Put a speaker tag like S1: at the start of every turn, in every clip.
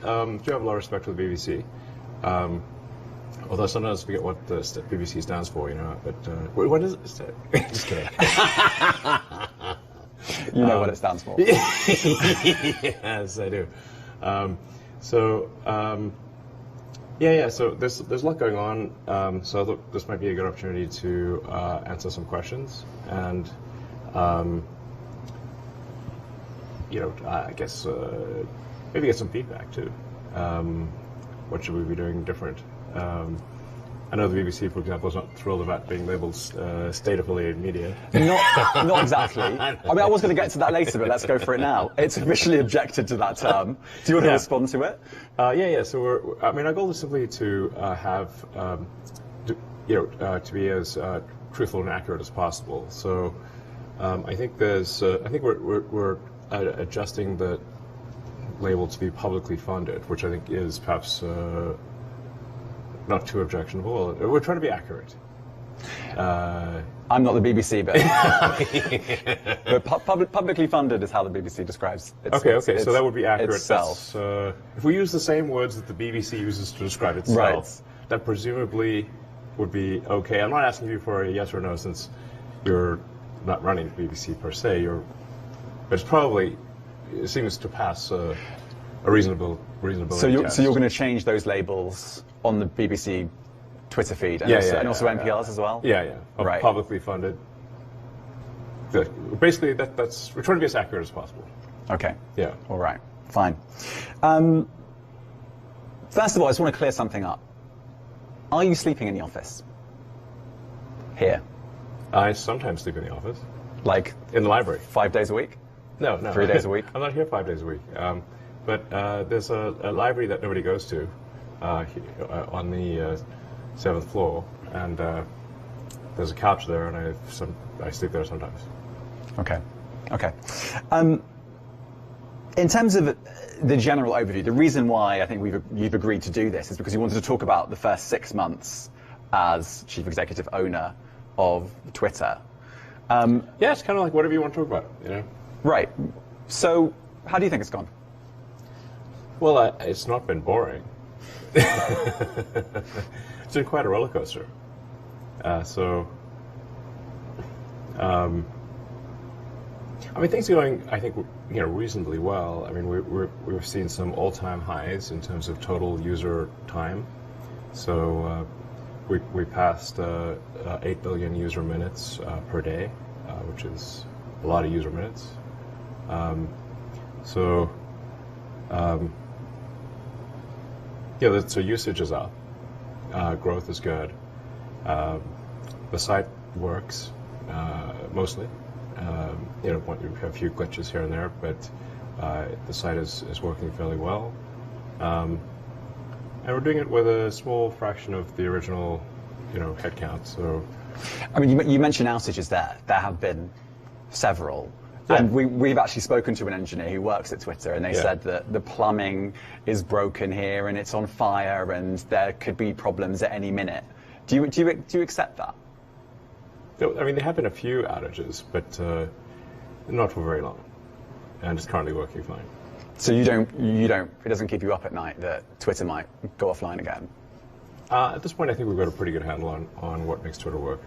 S1: do have a lot of respect for the BBC. Although sometimes I forget what the BBC stands for, but what is it? Just kidding.
S2: You know what it stands for.
S1: Yes, I do. So there's a lot going on. So this might be a good opportunity to answer some questions and, I guess maybe get some feedback too. What should we be doing different? I know the BBC, for example, is not thrilled about being labelled state-affiliated media.
S2: Not exactly. I mean, I was going to get to that later, but let's go for it now. It's officially objected to that term. Do you want to respond to it?
S1: So our goal is simply to have, to be as truthful and accurate as possible. So I think we're adjusting the label to be publicly funded, which I think is perhaps not too objectionable. We're trying to be accurate.
S2: I'm not the BBC, but publicly funded is how the BBC describes it.
S1: Okay, so that would be accurate. Itself. If we use the same words that the BBC uses to describe itself, that presumably would be okay. I'm not asking you for a yes or no, since you're not running the BBC per se. But it seems to pass a reasonable.
S2: So you're going to change those labels on the BBC Twitter feed and also NPR's as well?
S1: Yeah. Right. Publicly funded. Basically, that's we're trying to be as accurate as possible.
S2: Okay.
S1: Yeah.
S2: All right. Fine. First of all, I just want to clear something up. Are you sleeping in the office? Here?
S1: I sometimes sleep in the office.
S2: Like?
S1: In the library.
S2: 5 days a week?
S1: No.
S2: 3 days a week?
S1: I'm not here 5 days a week. But there's a library that nobody goes to on the 7th floor, and there's a couch there, and I sleep there sometimes.
S2: Okay. In terms of the general overview, the reason why I think you've agreed to do this is because you wanted to talk about the first 6 months as chief executive owner of Twitter.
S1: It's kind of like whatever you want to talk about,
S2: Right. So, how do you think it's gone?
S1: Well, it's not been boring. It's been quite a roller coaster. Things are going, I think, reasonably well. I mean, we've seen some all-time highs in terms of total user time. So we passed 8 billion user minutes per day, which is a lot of user minutes. So usage is up. Growth is good. The site works mostly. We have a few glitches here and there, but the site is working fairly well. And we're doing it with a small fraction of the original, headcount. So,
S2: I mean, you mentioned outages there. There have been several.
S1: Yeah.
S2: And we've actually spoken to an engineer who works at Twitter, and they said that the plumbing is broken here and it's on fire and there could be problems at any minute. Do you accept that?
S1: I mean, there have been a few outages, but not for very long, and it's currently working fine.
S2: So it doesn't keep you up at night that Twitter might go offline again?
S1: At this point, I think we've got a pretty good handle on what makes Twitter work.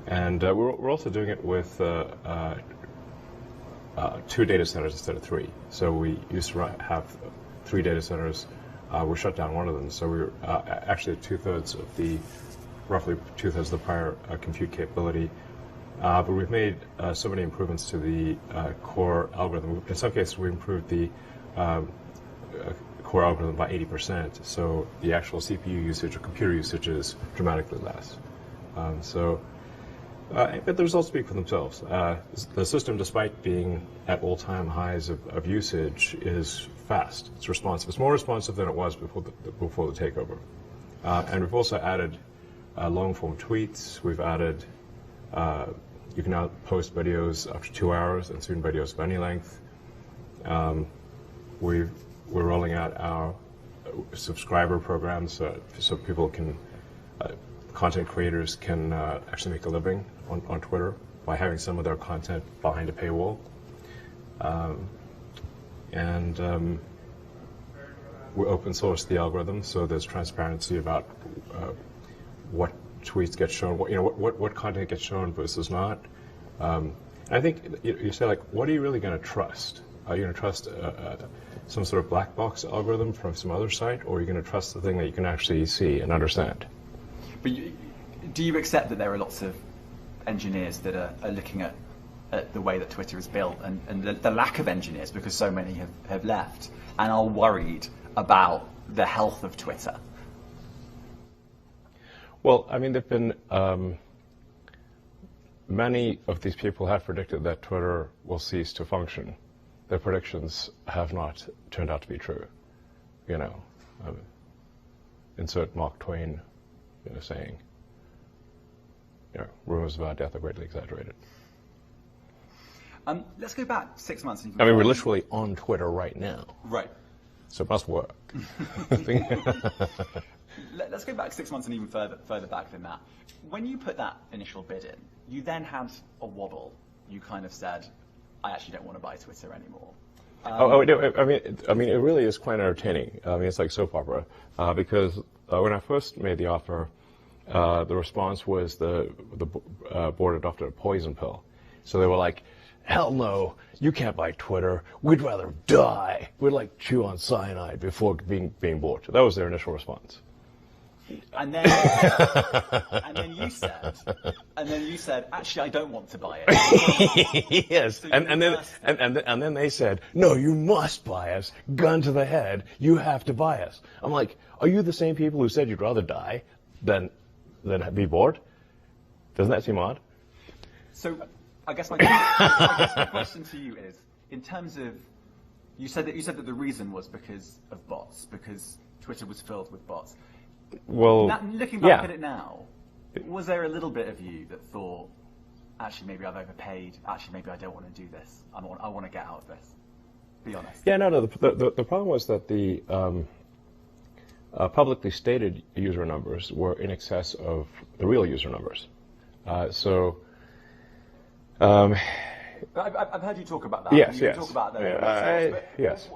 S1: And we're also doing it with 2 data centers instead of 3. So we used to have 3 data centers. We shut down one of them. So we were actually roughly two-thirds of the prior compute capability. But we've made so many improvements to the core algorithm. In some cases, we improved the core algorithm by 80%. So the actual CPU usage or computer usage is dramatically less. But the results speak for themselves. The system, despite being at all-time highs of usage, is fast. It's responsive. It's more responsive than it was before the takeover. And we've also added long-form tweets. We've added, you can now post videos up to 2 hours, and soon videos of any length. We're rolling out our subscriber programs so people can, content creators can actually make a living on Twitter by having some of their content behind a paywall. we open source the algorithm, so there's transparency about what tweets get shown, what content gets shown versus not. I think you say, like, what are you really going to trust? Are you going to trust some sort of black box algorithm from some other site, or are you going to trust the thing that you can actually see and understand?
S2: But do you accept that there are lots of engineers that are looking at the way that Twitter is built, and the lack of engineers, because so many have left, and are worried about the health of Twitter?
S1: Well, I mean, there've been many of these people have predicted that Twitter will cease to function. Their predictions have not turned out to be true. Insert Mark Twain, saying, rumors of our death are greatly exaggerated.
S2: Let's go back 6 months.
S1: I mean, we're literally on Twitter right now.
S2: Right.
S1: So it must work.
S2: Let's go back 6 months and even further back than that. When you put that initial bid in, you then had a waddle. You kind of said, I actually don't want to buy Twitter anymore.
S1: I mean, it really is quite entertaining. I mean, it's like soap opera, because when I first made the offer, the response was the board adopted a poison pill. So they were like, hell no, you can't buy Twitter. We'd rather die. We'd like chew on cyanide before being bought. That was their initial response.
S2: And then you said, actually, I don't want to buy
S1: it. Yes,
S2: so
S1: and then they said, no, you must buy us. Gun to the head, you have to buy us. I'm like, are you the same people who said you'd rather die than be bored? Doesn't that seem odd?
S2: So I guess my question to you is, in terms of, you said that the reason was because of bots, because Twitter was filled with bots.
S1: Well,
S2: looking back at it now, was there a little bit of you that thought, actually, maybe I've overpaid. Actually, maybe I don't want to do this. I want to get out of this. Be honest.
S1: Yeah, no. The problem was that the publicly stated user numbers were in excess of the real user numbers. I've
S2: heard you talk about that.
S1: Yes,
S2: you
S1: yes.
S2: Talk about that.
S1: Yes.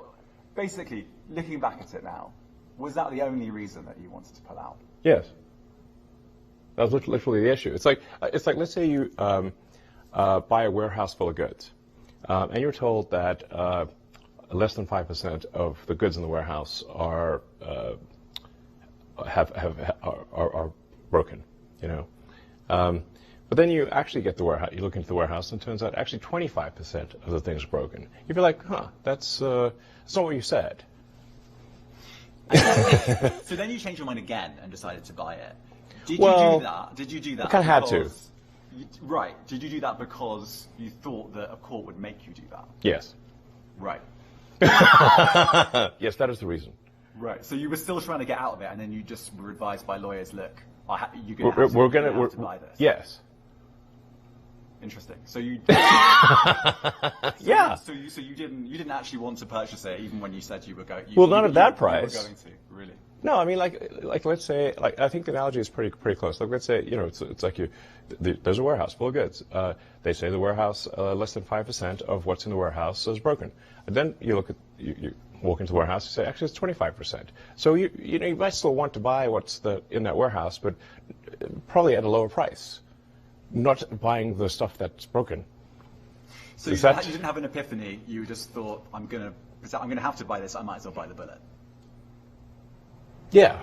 S2: Basically, looking back at it now, was that the only reason that you wanted to pull out?
S1: Yes. That was literally the issue. It's like let's say you buy a warehouse full of goods, and you're told that less than 5% of the goods in the warehouse are broken. But then you actually get the warehouse. You look into the warehouse, and it turns out actually 25% of the things are broken. You'd be like, that's not what you said.
S2: So then you changed your mind again and decided to buy it. Did you do that?
S1: I kind of had to.
S2: Right. Did you do that because you thought that a court would make you do that?
S1: Yes.
S2: Right.
S1: Yes, that is the reason.
S2: Right. So you were still trying to get out of it, and then you just were advised by lawyers, look, you're going to have to buy this.
S1: Yes.
S2: Interesting. So you.
S1: Yeah.
S2: So you didn't actually want to purchase it, even when you said you were going.
S1: Not at that price.
S2: You were going to, really.
S1: No, I mean, like let's say, I think the analogy is pretty close. Like, let's say, it's like there's a warehouse full of goods. They say the warehouse, less than 5% of what's in the warehouse is broken. And then you walk into the warehouse and say, actually, it's 25%. So you might still want to buy what's in that warehouse, but probably at a lower price. Not buying the stuff that's broken.
S2: So you didn't have an epiphany. You just thought, I'm gonna have to buy this. I might as well buy the bullet.
S1: Yeah.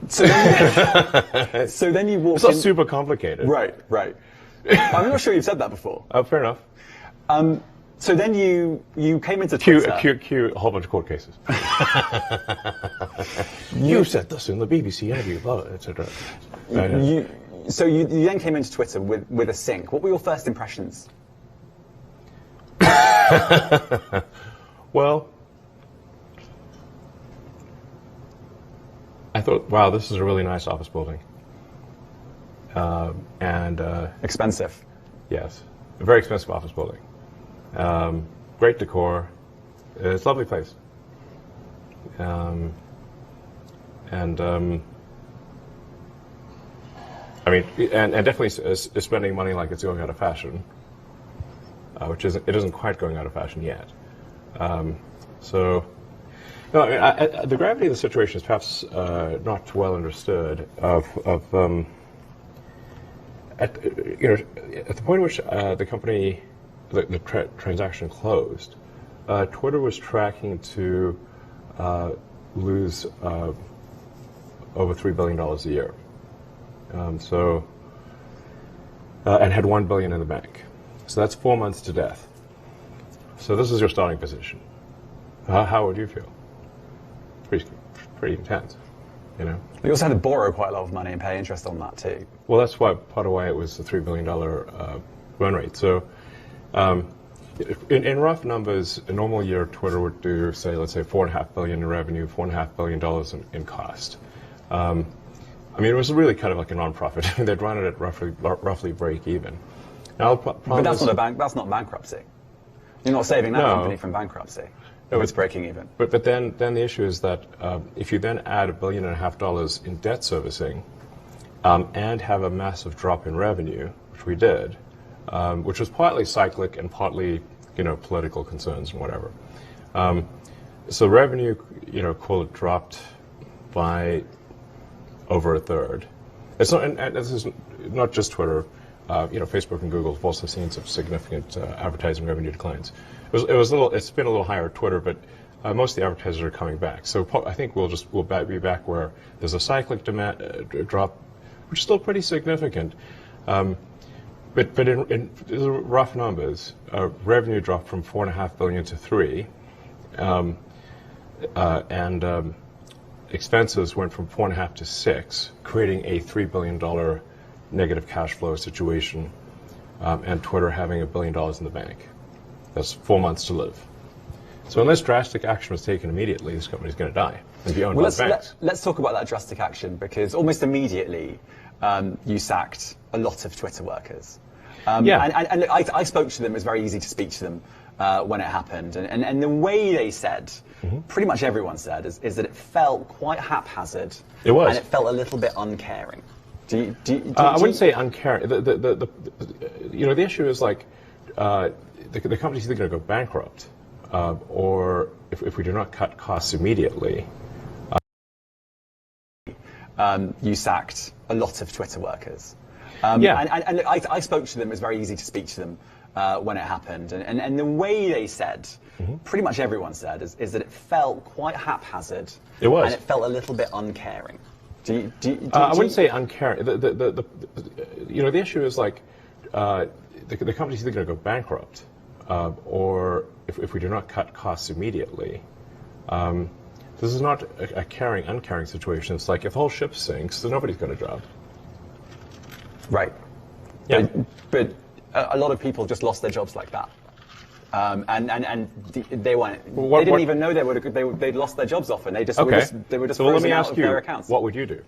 S2: So then you walk.
S1: It's not super complicated.
S2: Right. I'm not sure you've said that before.
S1: Oh, fair enough.
S2: So then you came into Twitter.
S1: Cue a whole bunch of court cases. You said this in the BBC interview, blah, etc.
S2: So you then came into Twitter with a sync. What were your first impressions?
S1: Well, I thought, wow, this is a really nice office building. And
S2: expensive.
S1: Yes, a very expensive office building. Great decor. It's a lovely place. I mean, and definitely is spending money like it's going out of fashion, which it isn't quite going out of fashion yet. So, No, I mean, the gravity of the situation is perhaps not well understood. At the point at which the company, the transaction closed, Twitter was tracking to lose over $3 billion a year. And had $1 billion in the bank. So that's 4 months to death. So this is your starting position. How would you feel? Pretty intense, you know.
S3: We also had to borrow quite a lot of money and pay interest on that too.
S1: Well, that's why part of why it was a $3 billion run rate. So, in rough numbers, a normal year Twitter would do, say, let's say $4.5 billion in revenue, $4.5 billion in cost. I mean, it was really kind of like a non-profit. They'd run it at roughly break even. Now,
S3: but that's not bankruptcy. You're not saving that company from bankruptcy. No, it's breaking even.
S1: But then the issue is that if you then add $1.5 billion in debt servicing and have a massive drop in revenue, which we did, which was partly cyclic and partly political concerns and whatever. So revenue, call it dropped by over a third. It's not, and this is not just Twitter. Facebook and Google have also seen some significant advertising revenue declines. It's been a little higher at Twitter, but most of the advertisers are coming back. So I think we'll be back where there's a cyclic demand drop, which is still pretty significant. But in rough numbers, revenue dropped from $4.5 billion to $3 billion, and expenses went from $4.5 billion to $6 billion, creating a $3 billion negative cash flow situation, and Twitter having $1 billion in the bank. That's 4 months to live. So unless drastic action was taken immediately, this company's going to die and be owned by banks.
S3: Let's talk about that drastic action, because almost immediately you sacked a lot of Twitter workers. And I spoke to them. It was very easy to speak to them when it happened. And the way they said, pretty much everyone said, is that it felt quite haphazard.
S1: It was.
S3: And it felt a little bit uncaring.
S1: I wouldn't say uncaring. The issue is like the company's either going to go bankrupt, or if we do not cut costs immediately.
S3: You sacked a lot of Twitter workers. And I spoke to them. It was very easy to speak to them when it happened. And the way they said, pretty much everyone said, is that it felt quite haphazard.
S1: It was.
S3: And it felt a little bit uncaring.
S1: I wouldn't say uncaring. The issue is like the company's either going to go bankrupt, or if we do not cut costs immediately. This is not a caring, uncaring situation. It's like if the whole ship sinks, then nobody's got a job.
S3: Right.
S1: Yeah.
S3: But a lot of people just lost their jobs like that. And they weren't. They didn't even know they'd lost their jobs often. They just were just
S1: so let me
S3: frozen out
S1: ask
S3: of
S1: you,
S3: their accounts.
S1: what would you do?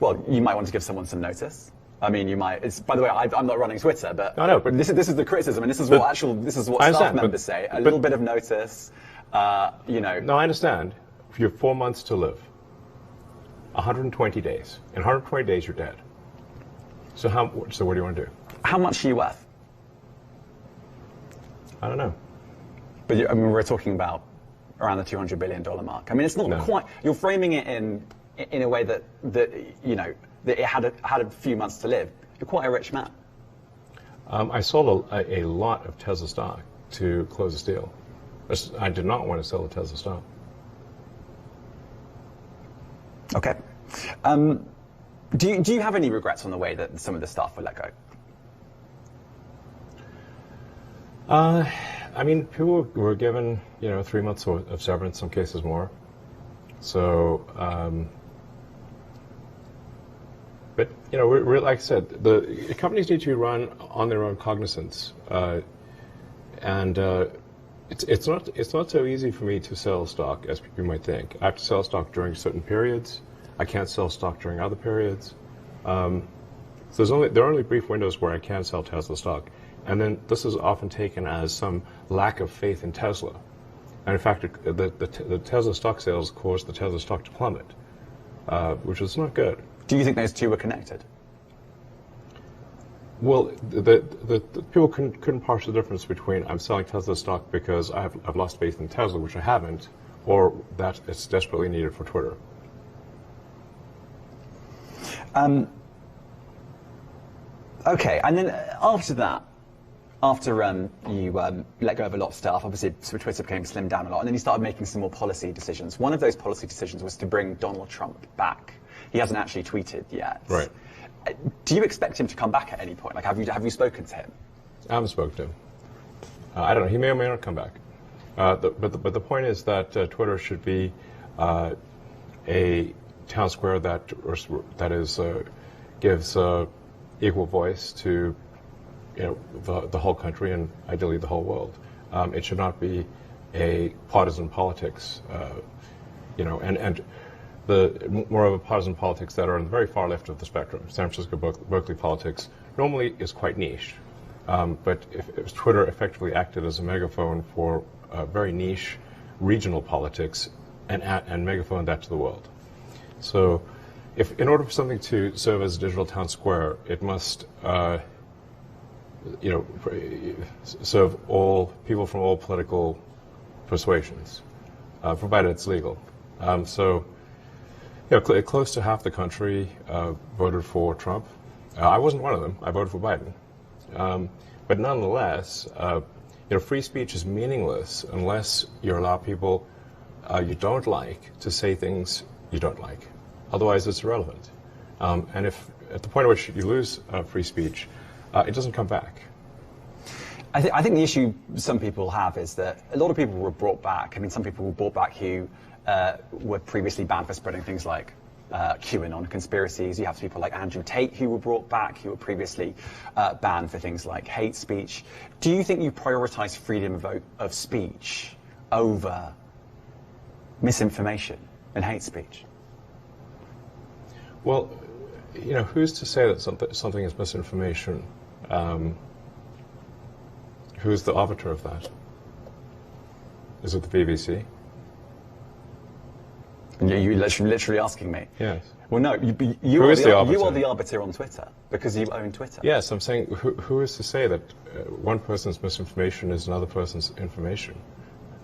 S3: Well, you might want to give someone some notice. I mean, you might. By the way, I'm not running Twitter, but
S1: I know, but
S3: this is the criticism, and this is what staff members say. A little bit of notice,
S1: No, I understand. You have 4 months to live. 120 days. In 120 days, you're dead. So what do you want to do?
S3: How much are you worth?
S1: I don't know.
S3: But we're talking about around the $200 billion mark. I mean, it's not quite. You're framing it in a way that it had a few months to live. You're quite a rich man.
S1: I sold a lot of Tesla stock to close this deal. I did not want to sell the Tesla stock.
S3: Okay. Do you have any regrets on the way that some of the staff were let go?
S1: I mean, people were given 3 months of severance, some cases more. So, but we're like I said, the companies need to run on their own cognizance, and it's not so easy for me to sell stock as people might think. I have to sell stock during certain periods. I can't sell stock during other periods. So there are only brief windows where I can sell Tesla stock. And then this is often taken as some lack of faith in Tesla. And in fact, the Tesla stock sales caused the Tesla stock to plummet, which is not good.
S3: Do you think those two were connected?
S1: Well, the people couldn't parse the difference between I'm selling Tesla stock because I've lost faith in Tesla, which I haven't, or that it's desperately needed for Twitter?
S3: Okay, and then after that, after you let go of a lot of stuff, obviously Twitter became slimmed down a lot, and then you started making some more policy decisions. One of those policy decisions was to bring Donald Trump back. He hasn't actually tweeted yet.
S1: Right.
S3: Do you expect him to come back at any point? Like, have you spoken to him?
S1: I haven't spoken to him. I don't know. He may or may not come back. But the point is that Twitter should be a town square that is gives equal voice to the whole country and ideally the whole world. It should not be a partisan politics, and the more of a partisan politics that are on the very far left of the spectrum. San Francisco, Berkeley politics normally is quite niche, but if Twitter effectively acted as a megaphone for very niche regional politics and megaphone that to the world. So, in order for something to serve as a digital town square, it must serve all people from all political persuasions, provided it's legal. Close to half the country voted for Trump. I wasn't one of them. I voted for Biden. But nonetheless, free speech is meaningless unless you allow people you don't like to say things you don't like. Otherwise, it's irrelevant. And if at the point at which you lose free speech, it doesn't come back.
S3: I think the issue some people have is that a lot of people were brought back. I mean, some people were brought back who were previously banned for spreading things like QAnon conspiracies. You have people like Andrew Tate who were brought back, who were previously banned for things like hate speech. Do you think you prioritize freedom of speech over misinformation and hate speech?
S1: Well, who's to say that something is misinformation? Who's the arbiter of that? Is it the BBC?
S3: You're literally asking me?
S1: Yes.
S3: Well, no, you are the arbiter on Twitter, because you own Twitter.
S1: Yes, I'm saying who is to say that one person's misinformation is another person's information?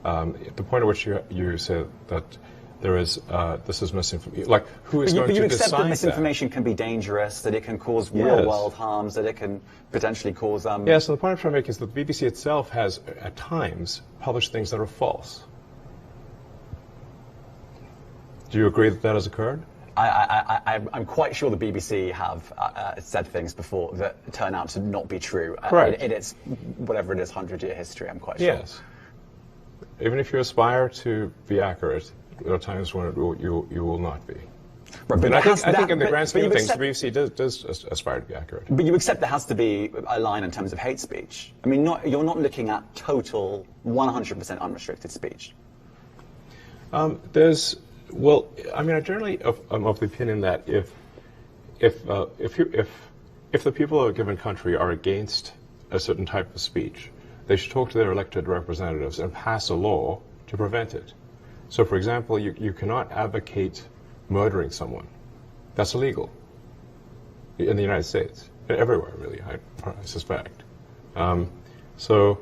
S1: At the point at which you say that there is this is misinformation, like who is going to decide that?
S3: But you accept that misinformation can be dangerous, that it can cause real-world harms, that it can potentially cause...
S1: Yes, so the point I'm trying to make is that the BBC itself has, at times, published things that are false. Do you agree that that has occurred?
S3: I'm quite sure the BBC have said things before that turn out to not be true.
S1: Correct.
S3: In its, whatever it is, 100-year history, I'm quite sure.
S1: Yes. Even if you aspire to be accurate, there are times when you will not be.
S3: Right,
S1: but I think in the grand scheme of things, the BBC does aspire to be accurate.
S3: But you accept there has to be a line in terms of hate speech. I mean, you're not looking at total 100% unrestricted speech.
S1: Well, I mean, I generally am of the opinion that if the people of a given country are against a certain type of speech, they should talk to their elected representatives and pass a law to prevent it. So, for example, you cannot advocate murdering someone. That's illegal in the United States, and everywhere, really, I suspect. So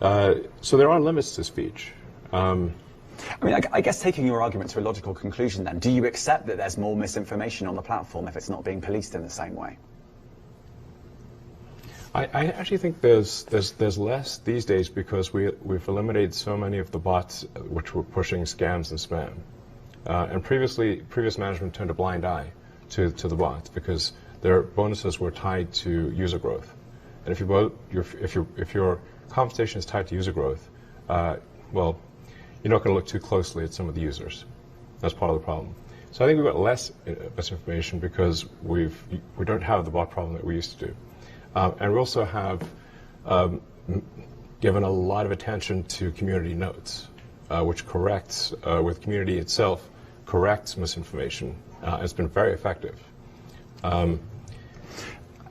S1: there are limits to speech.
S3: I mean, I guess taking your argument to a logical conclusion then, do you accept that there's more misinformation on the platform if it's not being policed in the same way?
S1: I actually think there's less these days because we've eliminated so many of the bots which were pushing scams and spam. And previous management turned a blind eye to the bots because their bonuses were tied to user growth. And if your compensation is tied to user growth, well, you're not going to look too closely at some of the users. That's part of the problem. So I think we've got less misinformation because we don't have the bot problem that we used to do. And we also have given a lot of attention to community notes, which corrects, with community itself, corrects misinformation. It's been very effective.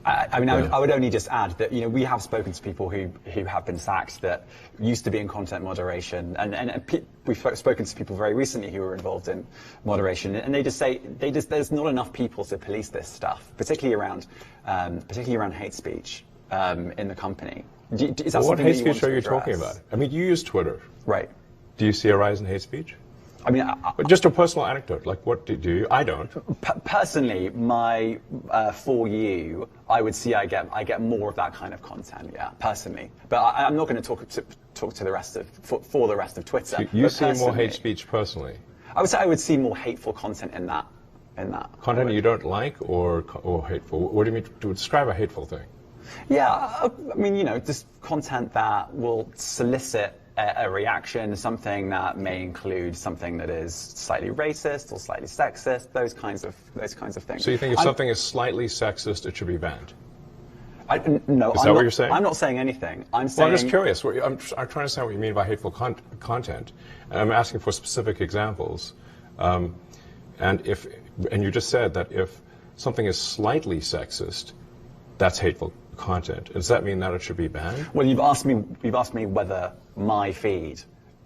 S3: I would only just add that we have spoken to people who have been sacked that used to be in content moderation, and we've spoken to people very recently who were involved in moderation, and they just say there's not enough people to police this stuff, particularly around hate speech in the company.
S1: What hate speech are you talking about? I mean, you use Twitter,
S3: right?
S1: Do you see a rise in hate speech?
S3: I mean,
S1: But just a personal anecdote, like what do you? I don't.
S3: personally, for you, I would see I get more of that kind of content, yeah, personally. But I'm not going to talk to the rest of for the rest of Twitter.
S1: So you
S3: But
S1: see more
S3: personally,
S1: hate speech personally.
S3: I would say I would see more hateful content in that.
S1: Content you don't like or hateful? What do you mean to describe a hateful thing?
S3: Yeah, I mean, just content that will solicit a reaction, something that may include something that is slightly racist or slightly sexist, those kinds of things.
S1: So you think if something is slightly sexist, it should be banned?
S3: No,
S1: Is that what you're saying?
S3: I'm not saying anything. I'm saying.
S1: Well, I'm just curious. I'm trying to understand what you mean by hateful content, and I'm asking for specific examples. And you just said that if something is slightly sexist, that's hateful content. Does that mean that it should be banned?
S3: Well, you've asked me whether my feed,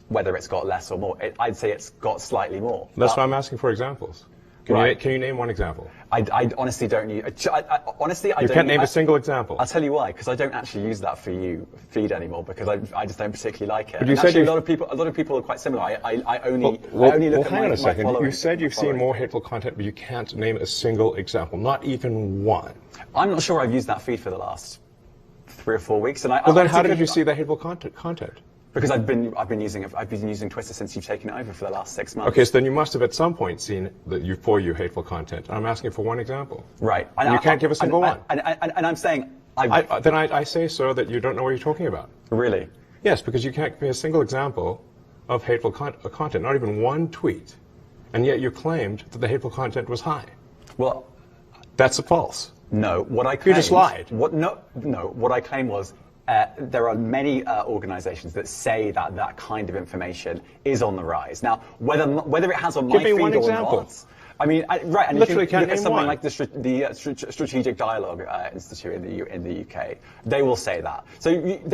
S3: whether it's got less or more. I'd say it's got slightly more.
S1: That's why I'm asking for examples. Can you name one example?
S3: I honestly don't use. Honestly, I
S1: You
S3: don't.
S1: can't name a single example.
S3: I'll tell you why. Because I don't actually use that for you feed anymore. Because I just don't particularly like it.
S1: But you
S3: and
S1: said
S3: actually, a lot of people are quite similar. I only look at
S1: hang on a second.
S3: my
S1: You said you've seen
S3: following.
S1: more hateful content, but you can't name a single example, not even one.
S3: I'm not sure I've used that feed for the last 3 or 4 weeks. And
S1: Well, then how did you see the hateful content?
S3: Because I've been using Twitter since you've taken it over for the last 6 months.
S1: Okay, so then you must have at some point seen for you hateful content. I'm asking for one example.
S3: Right.
S1: And you can't give a single one.
S3: And I'm saying
S1: Then I say, sir, that you don't know what you're talking about.
S3: Really?
S1: Yes, because you can't give me a single example of hateful content, not even one tweet, and yet you claimed that the hateful content was high.
S3: Well,
S1: that's false.
S3: No, what I claimed...
S1: You just lied.
S3: What I claimed was there are many organizations that say that kind of information is on the rise. Now, whether it has on my feed or not... I mean, right, and
S1: literally
S3: if you look at something
S1: one.
S3: like the Strategic Dialogue Institute in the UK, they will say that. So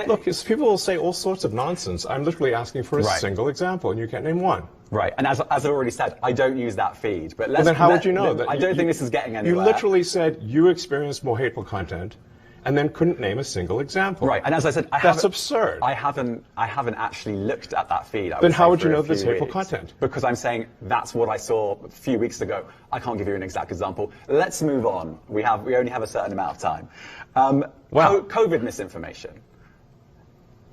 S1: look, people will say all sorts of nonsense. I'm literally asking for a single example, and you can't name one.
S3: Right, and as I already said, I don't use that feed. But
S1: then how would you know that?
S3: I don't think this is getting anywhere.
S1: You literally said you experienced more hateful content, and then couldn't name a single example.
S3: Right, and as I said,
S1: that's absurd.
S3: I haven't actually looked at that feed.
S1: Then how would you know there's hateful content?
S3: Because I'm saying that's what I saw a few weeks ago. I can't give you an exact example. Let's move on. We only have a certain amount of time. COVID misinformation.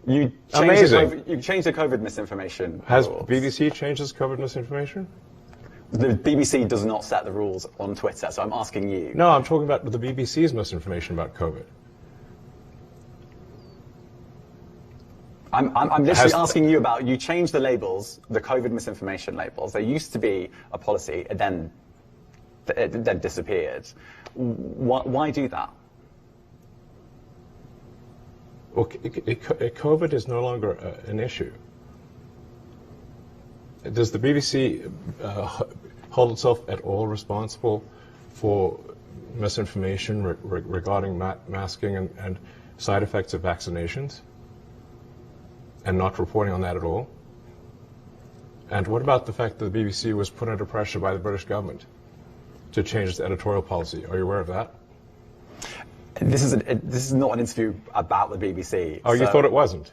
S3: You changed the COVID misinformation.
S1: Has
S3: rules.
S1: BBC changed its COVID misinformation?
S3: The BBC does not set the rules on Twitter, so I'm asking you.
S1: No, I'm talking about the BBC's misinformation about COVID.
S3: I'm literally asking you about, you changed the labels, the COVID misinformation labels. There used to be a policy, it then disappeared. Why do that?
S1: Well, COVID is no longer an issue. Does the BBC hold itself at all responsible for misinformation regarding masking and side effects of vaccinations, and not reporting on that at all? And what about the fact that the BBC was put under pressure by the British government to change its editorial policy? Are you aware of that?
S3: This is not an interview about the BBC.
S1: Oh, you thought it wasn't?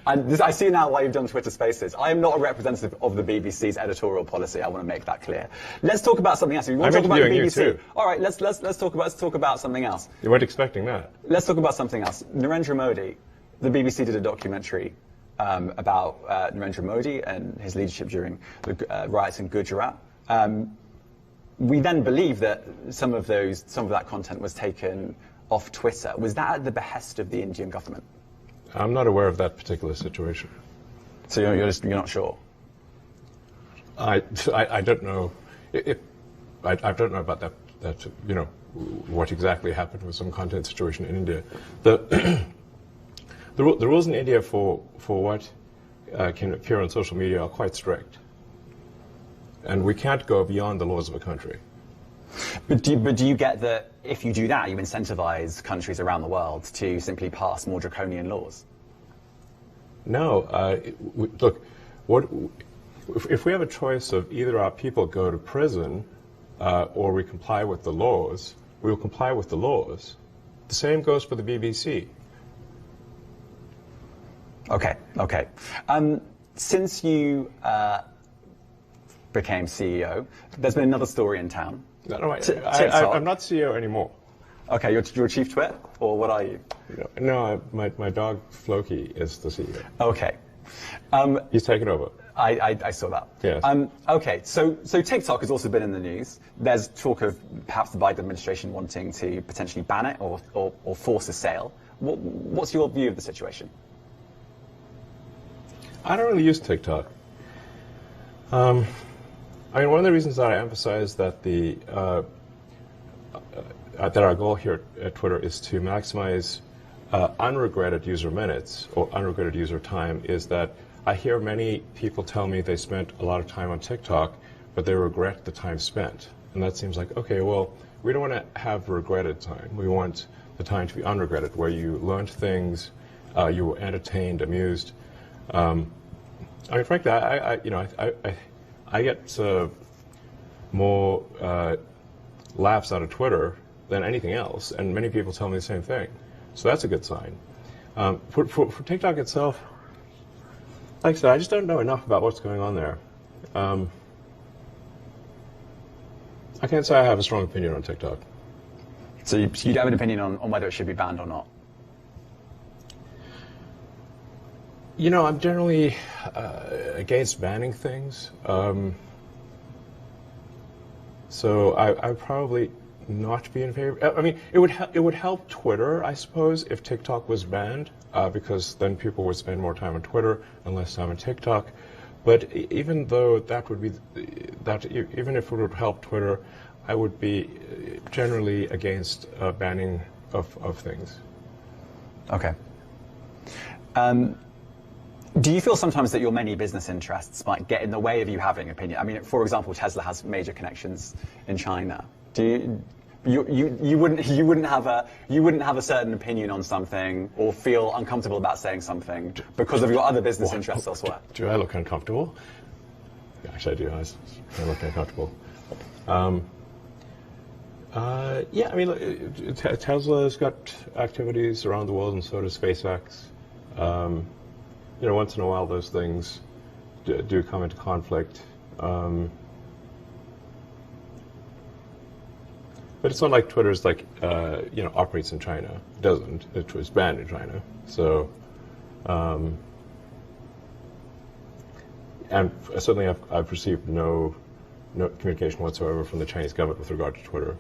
S3: I see now why you've done Twitter Spaces. I am not a representative of the BBC's editorial policy. I want to make that clear. Let's talk about something else. You want to talk about the BBC?
S1: You too.
S3: All right, let's talk about something else.
S1: You weren't expecting that.
S3: Let's talk about something else. Narendra Modi. The BBC did a documentary about Narendra Modi and his leadership during the riots in Gujarat. We then believe that some of that content was taken off Twitter. Was that at the behest of the Indian government?
S1: I'm not aware of that particular situation.
S3: So you're not sure?
S1: I don't know. I don't know about that. What exactly happened with some content situation in India. The rules in India for what can appear on social media are quite strict. And we can't go beyond the laws of a country.
S3: But do you get that if you do that, you incentivize countries around the world to simply pass more draconian laws?
S1: No. Look, if we have a choice of either our people go to prison or we comply with the laws, we will comply with the laws. The same goes for the BBC.
S3: Okay. since you became CEO, there's been another story in town.
S1: No,
S3: TikTok.
S1: I'm not CEO anymore.
S3: Okay, you're chief twit, or what are you?
S1: No, my dog Floki is the CEO.
S3: Okay.
S1: He's taken over.
S3: I saw that.
S1: Yes.
S3: Okay, so TikTok has also been in the news. There's talk of perhaps the Biden administration wanting to potentially ban it or force a sale. What's your view of the situation?
S1: I don't really use TikTok. I mean, one of the reasons that I emphasize that that our goal here at Twitter is to maximize unregretted user minutes or unregretted user time is that I hear many people tell me they spent a lot of time on TikTok, but they regret the time spent. And that seems like, okay, well, we don't want to have regretted time. We want the time to be unregretted, where you learned things, you were entertained, amused. I mean, frankly, I get more laughs out of Twitter than anything else, and many people tell me the same thing. So that's a good sign. For TikTok itself, like I said, I just don't know enough about what's going on there. I can't say I have a strong opinion on TikTok.
S3: So you don't have an opinion on whether it should be banned or not?
S1: You know, I'm generally against banning things. So I probably not be in favor. I mean, it would help Twitter, I suppose, if TikTok was banned, because then people would spend more time on Twitter and less time on TikTok. But even though that would be even if it would help Twitter, I would be generally against banning of things.
S3: Okay. Do you feel sometimes that your many business interests might get in the way of you having opinion? I mean, for example, Tesla has major connections in China. Do you wouldn't have a certain opinion on something or feel uncomfortable about saying something because of your other business interests elsewhere?
S1: Do I look uncomfortable? Actually, I do. I look uncomfortable. Yeah, I mean, Tesla's got activities around the world, and so does SpaceX. You know, once in a while, those things do come into conflict. But it's not like Twitter's like, you know, operates in China. It doesn't. It was banned in China. So, and certainly I've received no communication whatsoever from the Chinese government with regard to Twitter.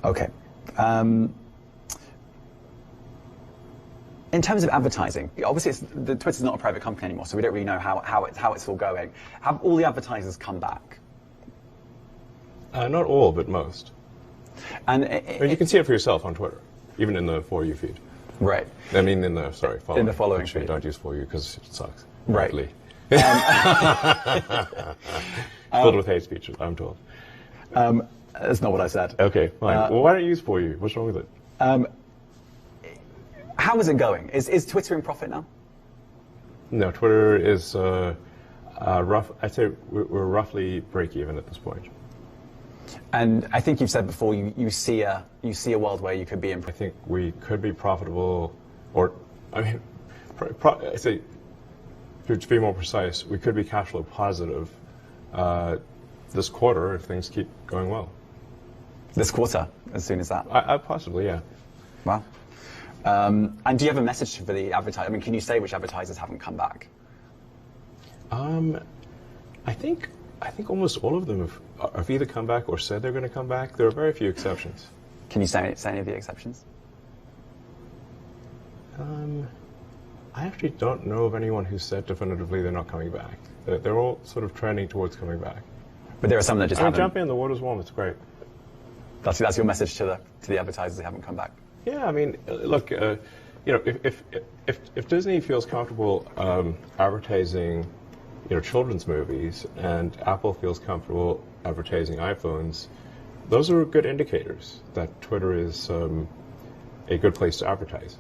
S3: Okay. In terms of advertising, obviously Twitter's not a private company anymore, so we don't really know how it's all going. Have all the advertisers come back?
S1: Not all, but most.
S3: And
S1: I mean, you can see it for yourself on Twitter, even in the For You feed.
S3: Right.
S1: I mean, in the following
S3: feed.
S1: Don't use For You because it sucks.
S3: Right.
S1: Filled with hate speech, I'm told.
S3: That's not what I said.
S1: Okay, fine. Well, why don't you use For You? What's wrong with it?
S3: How is it going? Is Twitter in profit now?
S1: No, Twitter is rough. I'd say we're roughly break even at this point.
S3: And I think you've said before you see a world where you could be in.
S1: I think we could be profitable, or I mean, I say to be more precise, we could be cash flow positive this quarter if things keep going well.
S3: This quarter, as soon as that.
S1: Possibly, yeah.
S3: Wow. And do you have a message for the advertiser? I mean, can you say which advertisers haven't come back?
S1: I think almost all of them have either come back or said they're going to come back. There are very few exceptions.
S3: Can you say any of the exceptions?
S1: I actually don't know of anyone who said definitively they're not coming back. They're all sort of trending towards coming back.
S3: But there are some that just haven't.
S1: Jump in, the water's warm. It's great.
S3: That's your message to the advertisers who haven't come back.
S1: Yeah, I mean, look, you know, if Disney feels comfortable advertising, you know, children's movies, and Apple feels comfortable advertising iPhones, those are good indicators that Twitter is a good place to advertise.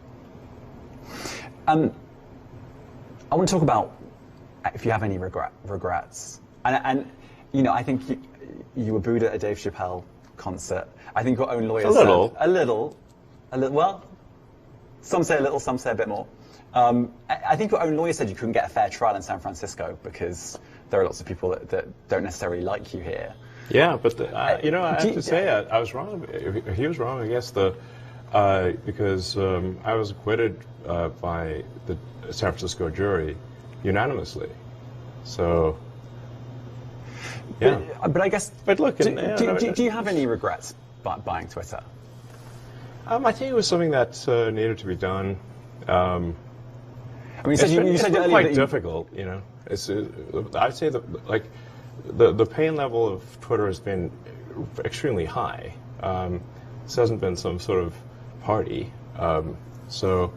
S3: I want to talk about if you have any regrets, and you know, I think you were booed at a Dave Chappelle concert. I think your own lawyer said a little. Well, some say a little, some say a bit more. I think your own lawyer said you couldn't get a fair trial in San Francisco because there are lots of people that don't necessarily like you here.
S1: Yeah, but I have to say I was wrong. He was wrong, I guess, because I was acquitted by the San Francisco jury unanimously. So, yeah.
S3: But I guess.
S1: But look,
S3: do you have any regrets buying Twitter?
S1: I think it was something that needed to be done.
S3: I mean, you said
S1: it's been
S3: earlier
S1: quite
S3: that
S1: difficult, you know. I'd say that the pain level of Twitter has been extremely high. This hasn't been some sort of party, so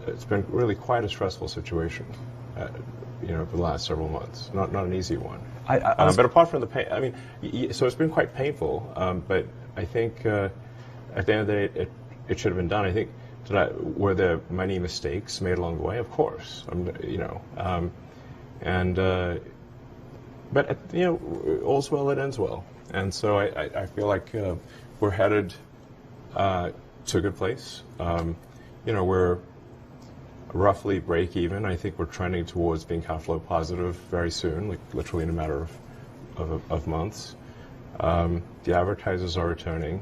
S1: it's been really quite a stressful situation, for the last several months. Not an easy one. But apart from the pain, I mean, so it's been quite painful. But I think at the end of the day, it should have been done. I think. Were there many mistakes made along the way? Of course, but all's well that ends well, and so I feel like we're headed to a good place. We're roughly break even. I think we're trending towards being cash flow positive very soon, like literally in a matter of months. The advertisers are returning.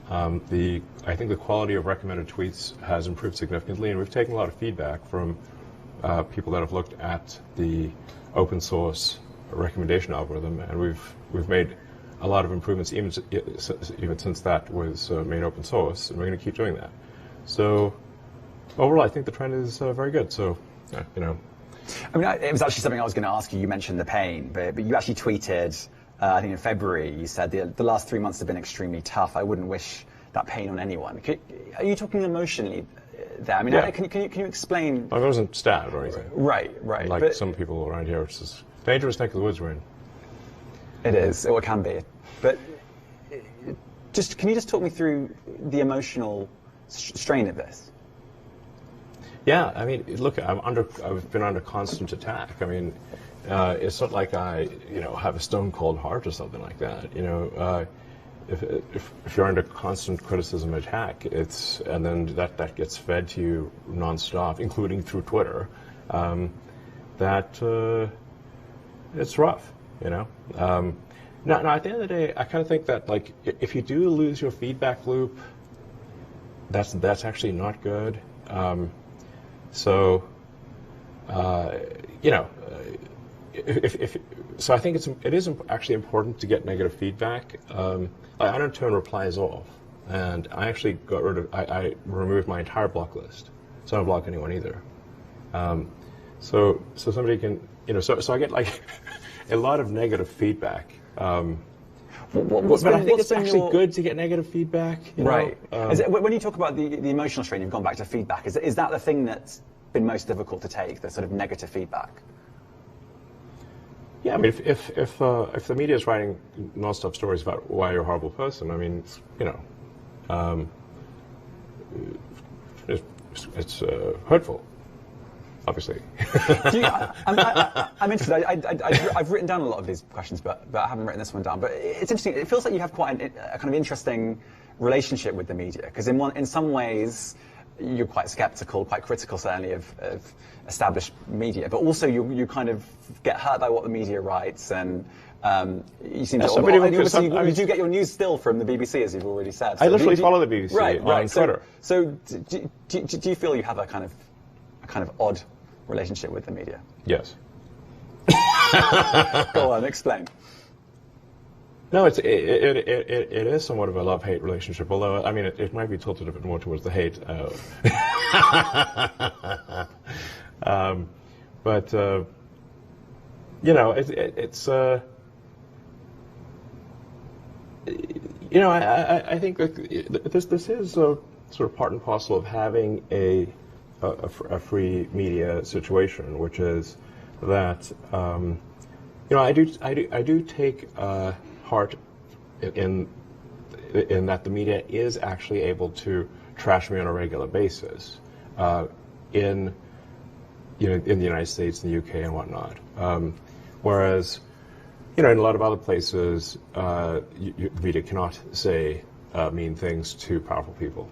S1: I think the quality of recommended tweets has improved significantly, and we've taken a lot of feedback from people that have looked at the open source recommendation algorithm, and we've made a lot of improvements even since that was made open source, and we're going to keep doing that. So overall, I think the trend is very good. So,
S3: I mean, it was actually something I was going to ask you. You mentioned the pain, but you actually tweeted. I think in February you said the last 3 months have been extremely tough. I wouldn't wish that pain on anyone. Are you talking emotionally there? I mean,
S1: yeah.
S3: Can you explain?
S1: I wasn't stabbed or anything.
S3: Right.
S1: Like some people around here, it's just dangerous neck of the woods we're in.
S3: It is, or it can be. But can you just talk me through the emotional strain of this?
S1: Yeah, I mean, look, I've been under constant attack. I mean, it's not like I, have a stone cold heart or something like that. If you're under constant criticism and attack, and then that gets fed to you nonstop, including through Twitter, it's rough, Now, at the end of the day, I kind of think that if you do lose your feedback loop, that's actually not good. So I think it is actually important to get negative feedback. I don't turn replies off, and I actually I removed my entire block list, so I don't block anyone either. So somebody can, so I get a lot of negative feedback. But I think it's actually good to get negative feedback.
S3: Right. When you talk about the emotional strain, you've gone back to feedback. Is that the thing that's been most difficult to take, the sort of negative feedback?
S1: Yeah, I mean, if the media is writing non-stop stories about why you're a horrible person, I mean, it's hurtful, obviously.
S3: I'm interested. I've written down a lot of these questions, but I haven't written this one down. But it's interesting. It feels like you have quite a kind of interesting relationship with the media, because in some ways you're quite skeptical, quite critical, certainly, of established media, but also you kind of get hurt by what the media writes, and you seem to. You do get your news still from the BBC, as you've already said.
S1: So I literally follow the BBC on Twitter.
S3: So do you feel you have a kind of odd relationship with the media?
S1: Yes.
S3: Go on, explain.
S1: No, it is somewhat of a love-hate relationship, although, I mean, it might be tilted a bit more towards the hate. But I think that this is sort of part and parcel of having a free media situation, which is that I do take heart in that the media is actually able to trash me on a regular basis in the United States, in the UK, and whatnot. Whereas, in a lot of other places, the media cannot say mean things to powerful people.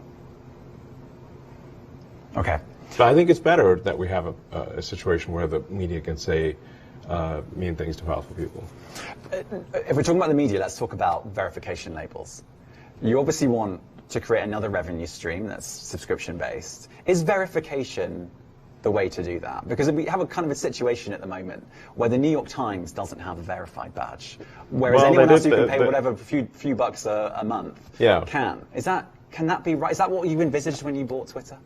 S3: Okay.
S1: But I think it's better that we have a situation where the media can say mean things to powerful people.
S3: If we're talking about the media, let's talk about verification labels. You obviously want to create another revenue stream that's subscription-based. Is verification the way to do that? Because we have a kind of a situation at the moment where the New York Times doesn't have a verified badge, whereas anyone else who can pay whatever few bucks a month can. Can that be right? Is that what you envisaged when you bought Twitter?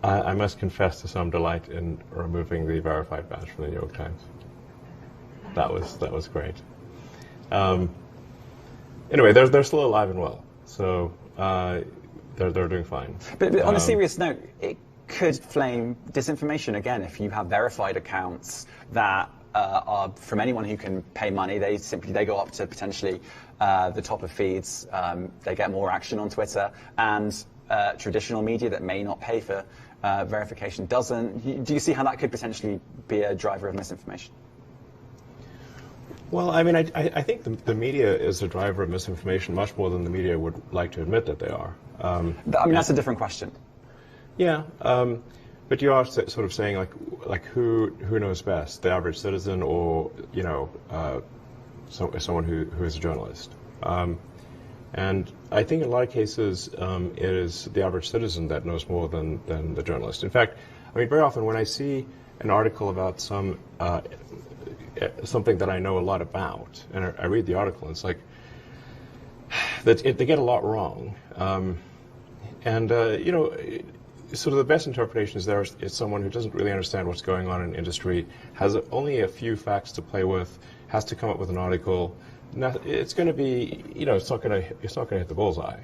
S1: I must confess to some delight in removing the verified badge from the New York Times. That was great. Anyway, they're still alive and well, so they're doing fine.
S3: But on a serious note, it could flame disinformation again if you have verified accounts that are from anyone who can pay money. They go up to potentially the top of feeds. They get more action on Twitter, and traditional media that may not pay for verification doesn't. Do you see how that could potentially be a driver of misinformation?
S1: Well, I mean, I think the media is a driver of misinformation much more than the media would like to admit that they are.
S3: I mean, that's a different question.
S1: Yeah, but you are sort of saying like who knows best, the average citizen or someone who is a journalist. And I think in a lot of cases it is the average citizen that knows more than the journalist. In fact, I mean, very often when I see an article about something that I know a lot about, and I read the article, and it's like they get a lot wrong. Sort of the best interpretation is someone who doesn't really understand what's going on in industry, has only a few facts to play with, has to come up with an article. Now, it's going to be, it's not going to hit the bullseye.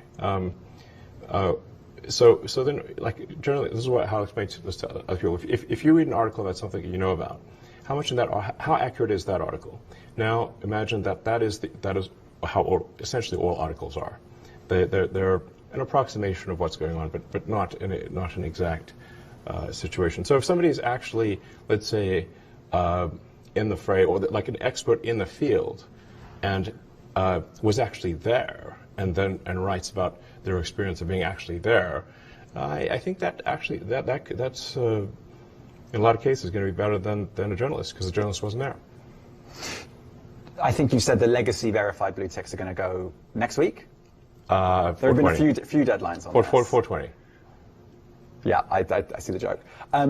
S1: So then, like, generally, this is how I explain this to other people. If you read an article about something that you know about, how accurate is that article? Now, imagine that is how essentially all articles are. They're an approximation of what's going on, but not an exact situation. So if somebody is actually, let's say, in the fray, or like an expert in the field, and was actually there, and writes about their experience of being actually there, I think that actually that's in a lot of cases going to be better than a journalist, because the journalist wasn't there.
S3: I think you said the legacy verified blue ticks are going to go next week. There have been a few deadlines on that.
S1: 420.
S3: Yeah, I see the joke.
S1: That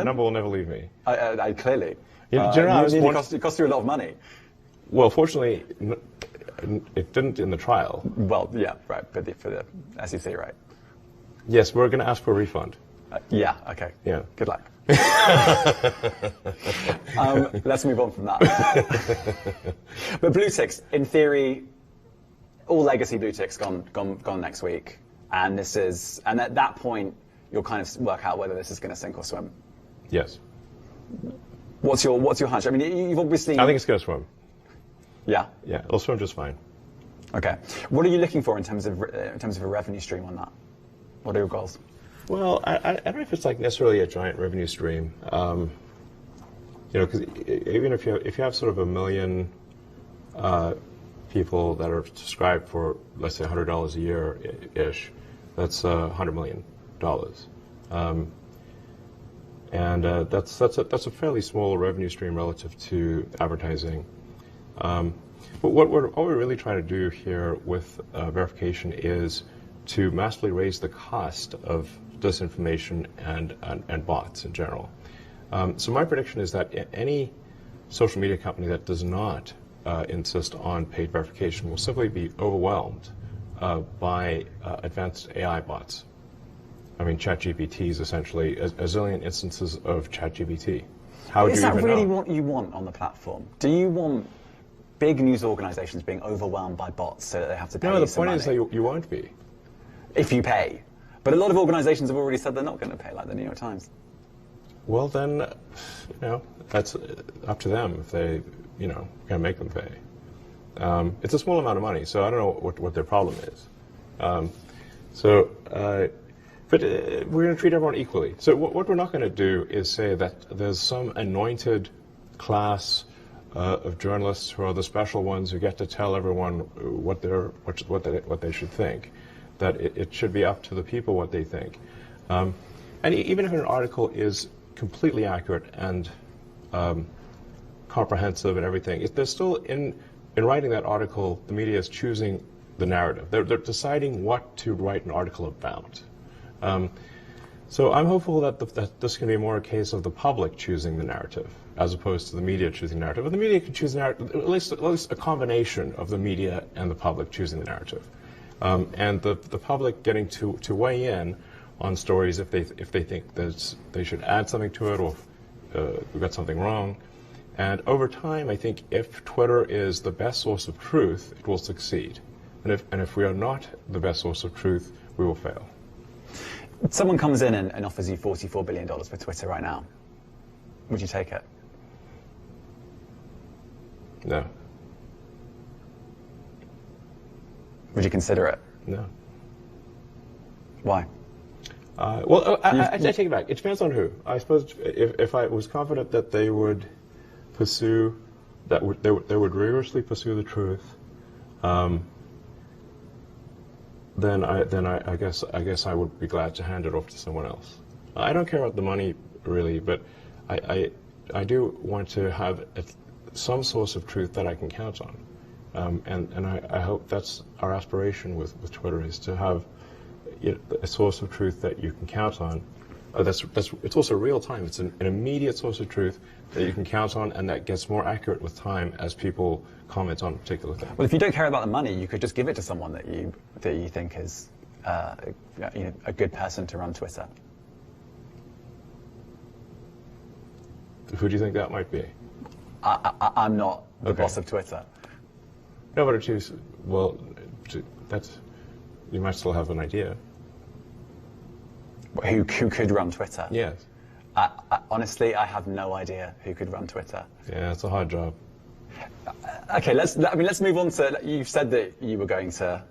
S1: number will never leave me.
S3: I clearly.
S1: It
S3: cost you a lot of money.
S1: Well, fortunately, it didn't in the trial.
S3: Well, yeah, right, for the SEC, right?
S1: Yes, we're going to ask for a refund.
S3: Yeah, okay.
S1: Yeah.
S3: Good luck. Let's move on from that. But blue ticks, in theory, all legacy blue ticks gone next week, and at that point you'll kind of work out whether this is going to sink or swim.
S1: Yes.
S3: What's your hunch? I mean, you've obviously.
S1: I think it's going to swim.
S3: Yeah.
S1: Yeah, it'll swim just fine.
S3: Okay. What are you looking for in terms of a revenue stream on that? What are your goals?
S1: Well, I don't know if it's like necessarily a giant revenue stream. Because even if you have sort of 1 million people that are subscribed for, let's say, $100 a year ish, that's $100 million. And that's a fairly small revenue stream relative to advertising. But what we're really trying to do here with verification is to massively raise the cost of disinformation and bots in general. So my prediction is that any social media company that does not insist on paid verification will simply be overwhelmed by advanced AI bots. I mean, ChatGPT is essentially a zillion instances of ChatGPT. How would you even know?
S3: Is that really what you want on the platform? Do you want big news organizations being overwhelmed by bots so that they have to pay you some money?
S1: No, the point is that you won't be.
S3: If you pay. But a lot of organizations have already said they're not going to pay, like the New York Times.
S1: Well, then, that's up to them if they, can make them pay. It's a small amount of money, so I don't know what their problem is. But we're going to treat everyone equally. So what we're not going to do is say that there's some anointed class of journalists who are the special ones who get to tell everyone what they should think. that it should be up to the people what they think. And even if an article is completely accurate and comprehensive and everything, there's still in writing that article, the media is choosing the narrative. They're deciding what to write an article about. So I'm hopeful that this can be more a case of the public choosing the narrative as opposed to the media choosing the narrative. But the media can choose the narrative, at least a combination of the media and the public choosing the narrative. And the public getting to weigh in on stories if they think that they should add something to it or we got something wrong. And over time, I think if Twitter is the best source of truth, it will succeed. And if we are not the best source of truth, we will fail.
S3: Someone comes in and offers you $44 billion for Twitter right now. Would you take it?
S1: No.
S3: Would you consider it?
S1: No.
S3: Why?
S1: I take it back. It depends on who. I suppose if I was confident that they would pursue, they would rigorously pursue the truth, then I guess I would be glad to hand it off to someone else. I don't care about the money really, but I do want to have some source of truth that I can count on, and I hope that's our aspiration with Twitter, is to have a source of truth that you can count on. It's also real time. It's an immediate source of truth that you can count on, and that gets more accurate with time as people comment on a particular thing.
S3: Well, if you don't care about the money, you could just give it to someone that you think is a good person to run Twitter.
S1: Who do you think that might be?
S3: I'm not the boss of Twitter.
S1: No, but you might still have an idea.
S3: Who could run Twitter?
S1: Yes.
S3: Honestly, I have no idea who could run Twitter.
S1: Yeah, it's a hard job.
S3: Okay, let's move on to. You said that you were going to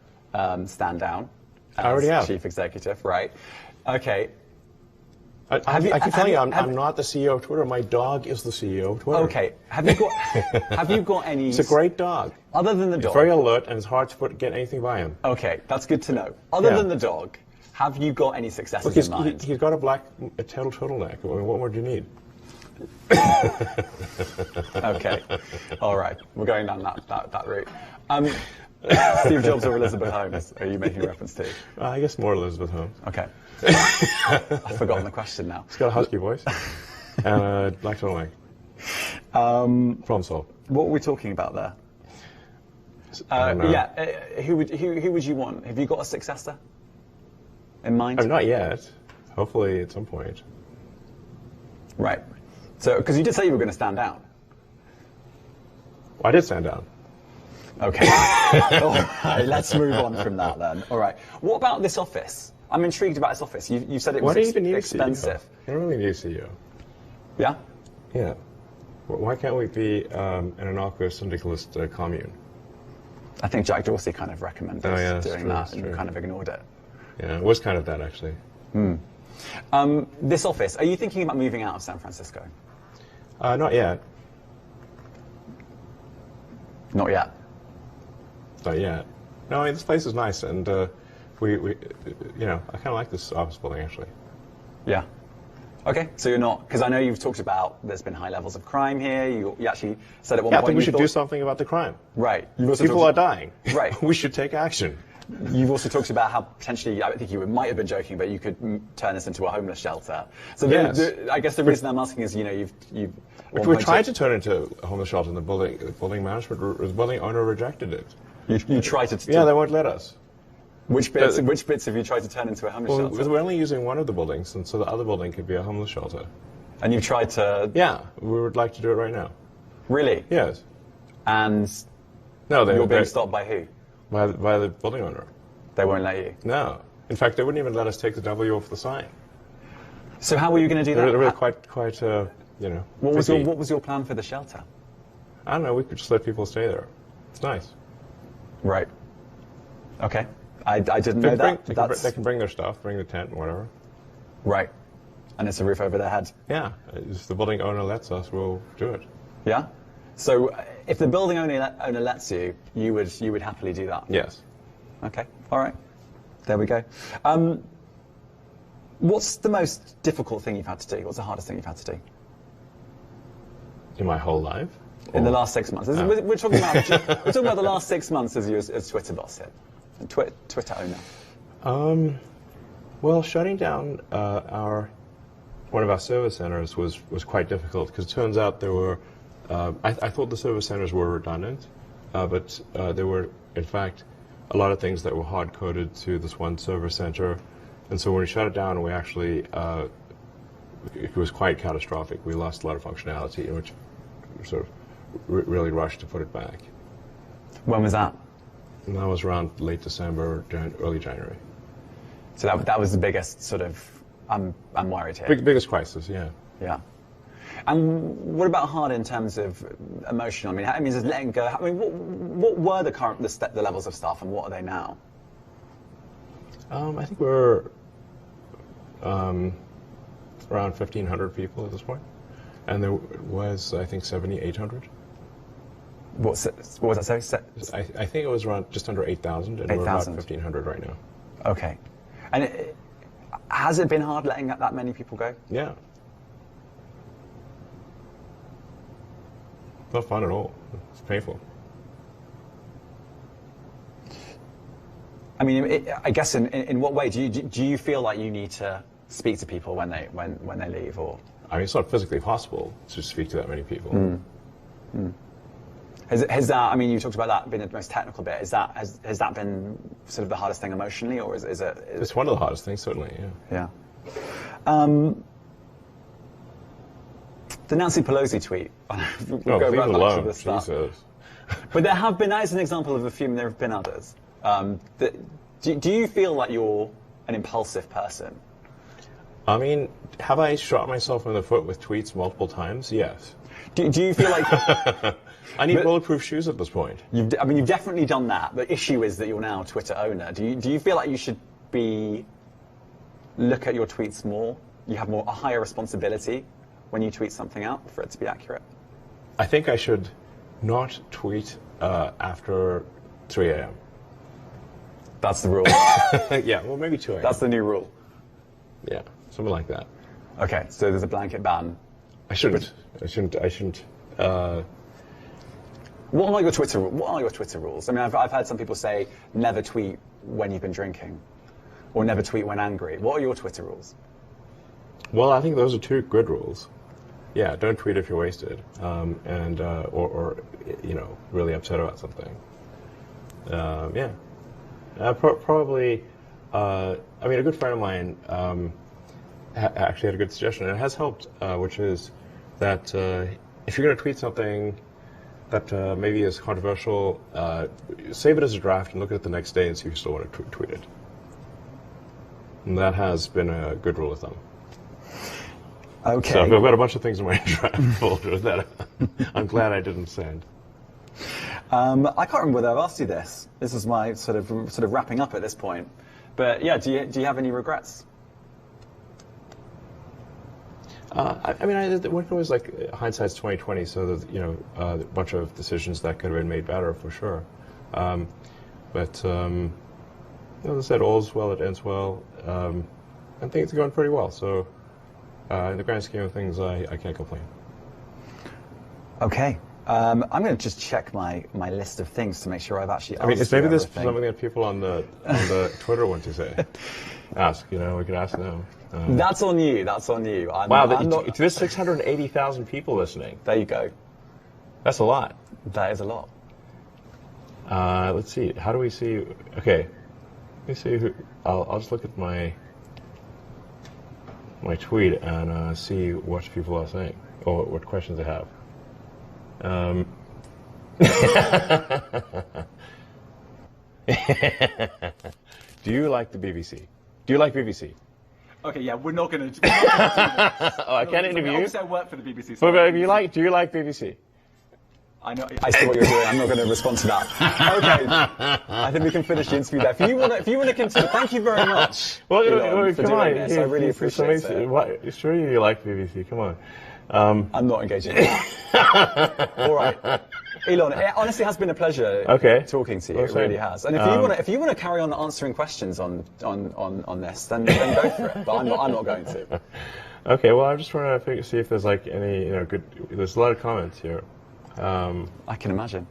S3: stand down
S1: I already have.
S3: chief executive, right? Okay.
S1: I keep telling you, I'm not the CEO of Twitter. My dog is the CEO of Twitter.
S3: Okay. Have you got any?
S1: It's a great dog.
S3: Other than the dog.
S1: It's very alert, and it's hard to get anything by him.
S3: Okay, that's good to know. Other than the dog, have you got any successes in mind?
S1: He's got a turtleneck. I mean, what more do you need?
S3: Okay. All right. We're going down that route. Steve Jobs or Elizabeth Holmes are you making reference to?
S1: I guess more Elizabeth Holmes.
S3: Okay. I've forgotten the question now.
S1: He's got a husky voice and a black turtleneck. Problem solved.
S3: What were we talking about there? Who would you want? Have you got a successor in mind?
S1: Not yet. Hopefully at some point.
S3: Right. So, because you did say you were going to stand down.
S1: Well, I did stand down.
S3: Okay. All right, let's move on from that then. All right. What about this office? I'm intrigued about this office. You said it was expensive.
S1: You don't really need a CEO.
S3: Yeah?
S1: Yeah. Why can't we be an anarcho-syndicalist commune?
S3: I think Jack Dorsey kind of recommended doing that, and you kind of ignored it.
S1: Yeah, it was kind of that, actually.
S3: This office, are you thinking about moving out of San Francisco?
S1: Not yet.
S3: Not yet.
S1: Not yet. No, I mean, this place is nice, and we I kind of like this office building, actually.
S3: Yeah. Okay, so you're not, because I know you've talked about there's been high levels of crime here. You actually said at one point.
S1: I think we should do something about the crime.
S3: Right.
S1: People are dying.
S3: Right.
S1: We should take action.
S3: You've also talked about how potentially, I think you might have been joking, but you could turn this into a homeless shelter. So
S1: yes.
S3: I guess the reason I'm asking is, you've.
S1: We tried to turn it into a homeless shelter, and the building management, the building owner rejected it.
S3: You tried to.
S1: Yeah, they won't let us.
S3: Which bits have you tried to turn into a homeless shelter?
S1: We're only using one of the buildings, and so the other building could be a homeless shelter.
S3: And you've tried to.
S1: Yeah, we would like to do it right now.
S3: Really?
S1: Yes.
S3: And.
S1: No,
S3: you're being stopped by who?
S1: By the building owner.
S3: They won't let you?
S1: No. In fact, they wouldn't even let us take the W off the sign.
S3: So how were you going to do that?
S1: They're really quite
S3: What was your plan for the shelter?
S1: I don't know. We could just let people stay there. It's nice.
S3: Right. Okay. I didn't know that.
S1: They can bring their stuff, bring the tent and whatever.
S3: Right. And it's a roof over their head.
S1: Yeah. If the building owner lets us, we'll do it.
S3: Yeah? So if the building owner lets you, you would happily do that?
S1: Yes.
S3: Okay. All right. There we go. What's the most difficult thing you've had to do? What's the hardest thing you've had to do?
S1: In my whole life?
S3: In the last 6 months. We're talking about the last 6 months as you as Twitter boss here, and Twitter owner.
S1: Well, shutting down one of our service centers was quite difficult because it turns out there were. I thought the service centers were redundant, but there were in fact a lot of things that were hard coded to this one service center, and so when we shut it down, we actually it was quite catastrophic. We lost a lot of functionality, which sort of really rushed to put it back.
S3: When was that?
S1: And that was around late December, early January.
S3: So that was the biggest sort of. I'm worried here.
S1: Biggest crisis, yeah.
S3: Yeah. And what about hard in terms of emotional? I mean, just letting go. I mean, what were the levels of staff, and what are they now?
S1: I think we're around 1,500 people at this point, and there was, I think, 800.
S3: What was that? Sorry?
S1: I think it was around just under 8,000, and
S3: 8,000.
S1: we're about 1,500 right now.
S3: Okay. And has it been hard letting that many people go?
S1: Yeah. Not fun at all. It's painful.
S3: I mean, I guess in what way do you feel like you need to speak to people when they leave, or?
S1: I mean, it's not physically possible to speak to that many people.
S3: Has that? I mean, you talked about that being the most technical bit. Has that been sort of the hardest thing emotionally, or is it?
S1: It's one of the hardest things, certainly. Yeah.
S3: Yeah. The Nancy Pelosi tweet.
S1: Leave it alone. Jesus.
S3: But there have been. That is an example of a few. And there have been others. Do you feel like you're an impulsive person?
S1: I mean, have I shot myself in the foot with tweets multiple times? Yes.
S3: Do you feel like?
S1: I need bulletproof shoes at this point.
S3: You've definitely done that. The issue is that you're now a Twitter owner. Do you feel like you should look at your tweets more? You have a higher responsibility when you tweet something out for it to be accurate?
S1: I think I should not tweet after 3 a.m.
S3: That's the rule.
S1: Yeah, well, maybe 2 a.m.
S3: That's the new rule.
S1: Yeah, something like that.
S3: Okay, so there's a blanket ban.
S1: I shouldn't.
S3: What are your Twitter rules? I mean, I've had some people say never tweet when you've been drinking, or never tweet when angry. What are your Twitter rules?
S1: Well, I think those are two good rules. Yeah, don't tweet if you're wasted, or really upset about something. Yeah, probably. I mean, a good friend of mine actually had a good suggestion, and it has helped, which is that if you're going to tweet something that maybe is controversial, save it as a draft and look at it the next day and see if you still want to tweet it. And that has been a good rule of thumb.
S3: Okay.
S1: So I've got a bunch of things in my draft folder that I'm glad I didn't send.
S3: I can't remember whether I've asked you this. This is my sort of wrapping up at this point. But yeah, do you have any regrets?
S1: I mean, one can always hindsight's 20/20. So that a bunch of decisions that could have been made better for sure. But as I said, all's well that ends well. I think it's going pretty well. So in the grand scheme of things, I can't complain.
S3: Okay. I'm going to just check my list of things to make sure I've actually asked.
S1: I mean, maybe there's something that people on the Twitter want to say. Ask, we could ask them.
S3: That's on you. That's on you.
S1: There's 680,000 people listening.
S3: There you go.
S1: That's a lot.
S3: That is a lot.
S1: Let's see. How do we see? Okay. Let me see who. I'll just look at my tweet and see what people are saying or what questions they have. Do you like the BBC? Do you like BBC?
S2: Okay, yeah, we're not going to do this.
S1: Oh, I can't interview you?
S2: Obviously, I work for the BBC. So
S1: But do you like BBC?
S2: I know.
S3: I see what you're doing. I'm not going to respond to that. Okay, I think we can finish the interview there. If you want to continue, thank you very much.
S1: Well,
S3: Elon, for
S1: come
S3: doing
S1: on.
S3: this. I really appreciate it.
S1: Why, sure, you like BBC. Come on.
S3: I'm not engaging. All right, Elon. It honestly has been a pleasure talking to you.
S1: Well,
S3: it really has. And if you want to carry on answering questions on this, then go for it. But I'm not going to.
S1: Okay. Well, I'm just trying to see if there's like any good. There's a lot of comments here.
S3: I can imagine.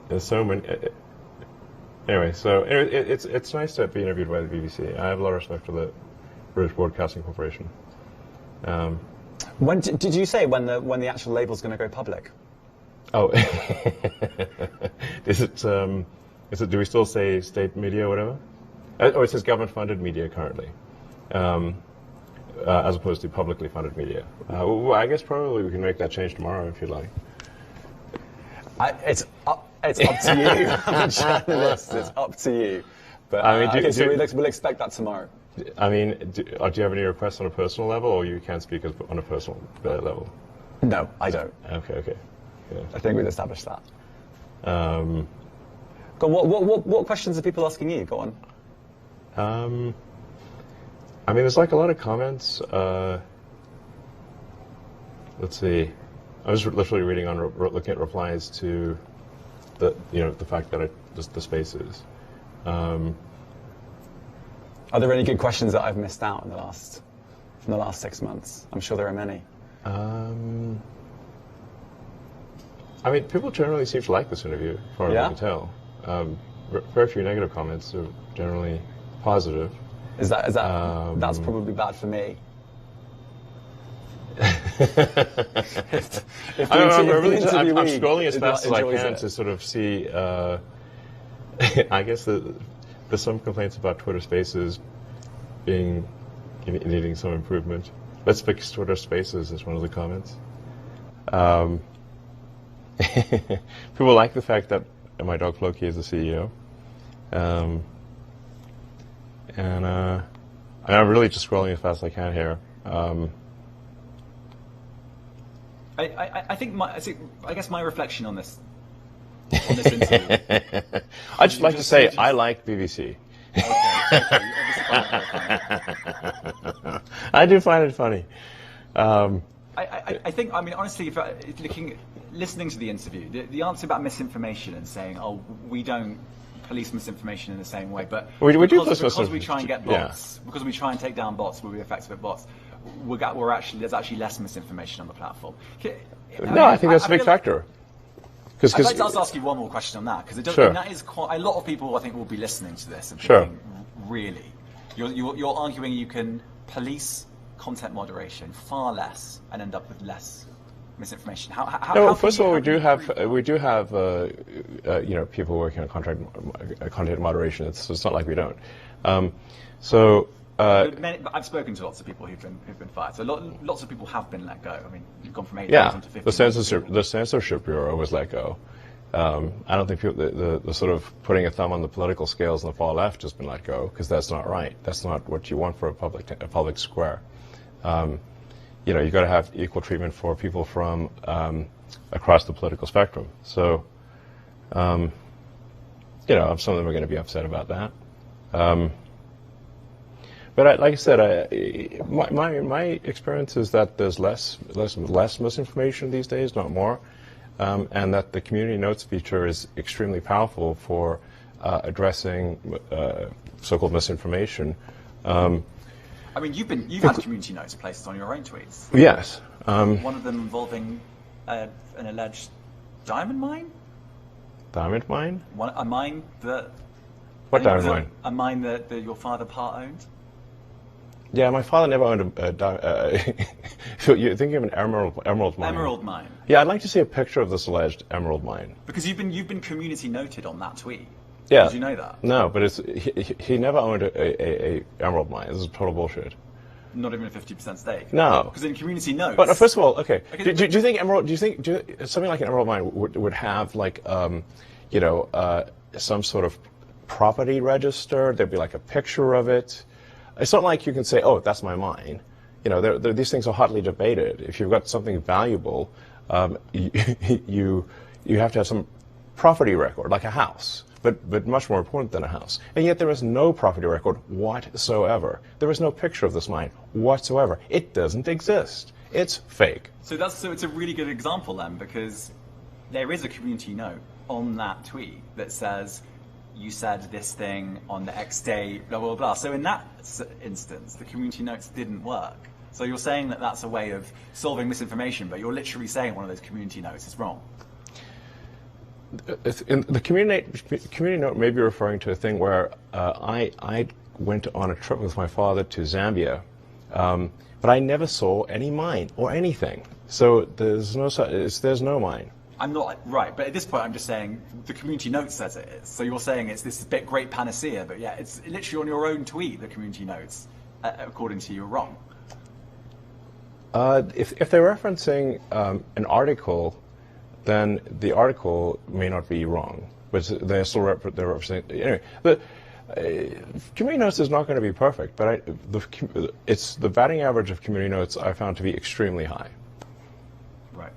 S1: There's so many. Anyway, so it's nice to be interviewed by the BBC. I have a lot of respect for the British Broadcasting Corporation.
S3: When did you say when the actual label's going to go public?
S1: Oh, is it? Do we still say state media or whatever? Oh, it says government-funded media currently, as opposed to publicly funded media. Well, I guess probably we can make that change tomorrow if you'd like.
S3: It's up to you. I'm a journalist. It's up to you. But I mean, we'll expect that tomorrow.
S1: I mean, do you have any requests on a personal level, or you can't speak on a personal level?
S3: No, I don't.
S1: Okay. Yeah.
S3: I think we've established that. Go on, what questions are people asking you? Go on.
S1: I mean, there's like a lot of comments. Let's see. I was literally reading looking at replies to the fact that the spaces.
S3: Are there any good questions that I've missed out in the last 6 months? I'm sure there are many.
S1: I mean, people generally seem to like this interview, as far as I can tell. Very few negative comments are generally positive.
S3: Is that that's probably bad for me?
S1: I'm scrolling as fast as I can to sort of see. I guess there's some complaints about Twitter Spaces needing some improvement. Let's fix Twitter Spaces is one of the comments. People like the fact that my dog Floki is the CEO. And I'm really just scrolling as fast as I can here.
S2: I guess my reflection on this interview.
S1: I'd just like to say I like BBC.
S2: Okay.
S1: I do find it funny.
S2: I think, I mean, honestly, if listening to the interview, the answer about misinformation and saying, oh, we don't police misinformation in the same way, but because we try and get bots, because we try and take down bots, we'll be effective at bots. There's actually less misinformation on the platform.
S1: I think that's a big factor.
S2: I'd like to ask you one more question on that, because that is quite a lot of people I think will be listening to this and thinking, really, you're arguing you can police content moderation far less and end up with less misinformation.
S1: First of all, we do have people working on content moderation. It's not like we don't.
S2: I've spoken to lots of people who've been fired. So lots of people have been let go. I mean, you've gone from 8,000 to 50,000.
S1: The Censorship Bureau was let go. I don't think the sort of putting a thumb on the political scales on the far left has been let go, because that's not right. That's not what you want for a public square. You've got to have equal treatment for people from across the political spectrum. So, some of them are going to be upset about that. But like I said, my experience is that there's less misinformation these days, not more, and that the community notes feature is extremely powerful for addressing so-called misinformation.
S2: I mean, you've had community notes placed on your own tweets.
S1: Yes.
S2: One of them involving an alleged diamond mine.
S1: Diamond mine?
S2: A mine that.
S1: What diamond mine?
S2: A mine that your father part-owned.
S1: Yeah, my father never owned a diamond. So you're thinking of an emerald mine? Emerald
S2: mine.
S1: Yeah, I'd like to see a picture of this alleged emerald mine.
S2: Because you've been community noted on that tweet.
S1: Yeah.
S2: Did you know that?
S1: No, but he never owned a emerald mine. This is total bullshit.
S2: Not even a 50% stake.
S1: No.
S2: Because in community notes.
S1: But first of all, okay. Do you think something like an emerald mine would have like some sort of property register? There'd be like a picture of it. It's not like you can say, oh, that's my mine. these things are hotly debated. If you've got something valuable, you have to have some property record, like a house, but much more important than a house. And yet there is no property record whatsoever. There is no picture of this mine whatsoever. It doesn't exist. It's fake.
S2: So it's a really good example then, because there is a community note on that tweet that says, you said this thing on the X day, blah, blah, blah. So in that instance, the community notes didn't work. So you're saying that that's a way of solving misinformation, but you're literally saying one of those community notes is wrong.
S1: The community note may be referring to a thing where I went on a trip with my father to Zambia, but I never saw any mine or anything. So there's no mine.
S2: I'm not right, but at this point I'm just saying the community note says it is. So you're saying it's this bit great panacea, but yeah, it's literally on your own tweet, the community notes, according to you, are wrong.
S1: If they're referencing an article, then the article may not be wrong, but they're still representing. Anyway, community notes is not going to be perfect, but it's the batting average of community notes I found to be extremely high.
S2: Right.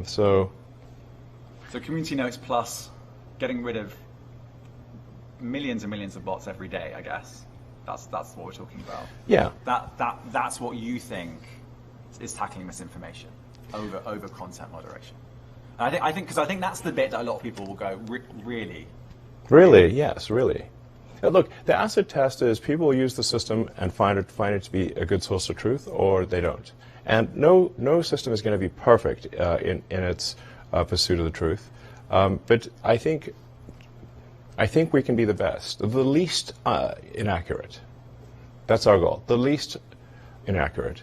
S1: So
S2: community notes plus getting rid of millions and millions of bots every day, I guess. That's what we're talking about.
S1: Yeah.
S2: That's what you think is tackling misinformation over content moderation. And I think that's the bit that a lot of people will go, really.
S1: Really, yes, really. Look, the acid test is people use the system and find it to be a good source of truth, or they don't. And no system is going to be perfect in its pursuit of the truth. But I think we can be the best, the least inaccurate. That's our goal, the least inaccurate.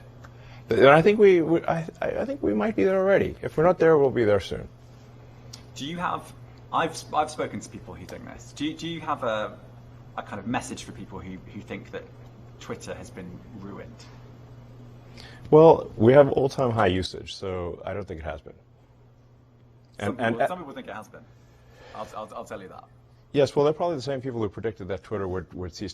S1: And I think I think we might be there already. If we're not there, we'll be there soon.
S2: Do you have? I've spoken to people who think this. Do you have a kind of message for people who think that Twitter has been ruined?
S1: Well, we have all-time high usage, so I don't think it has been.
S2: Some people think it has been. I'll tell you that.
S1: Yes, well, they're probably the same people who predicted that Twitter would cease to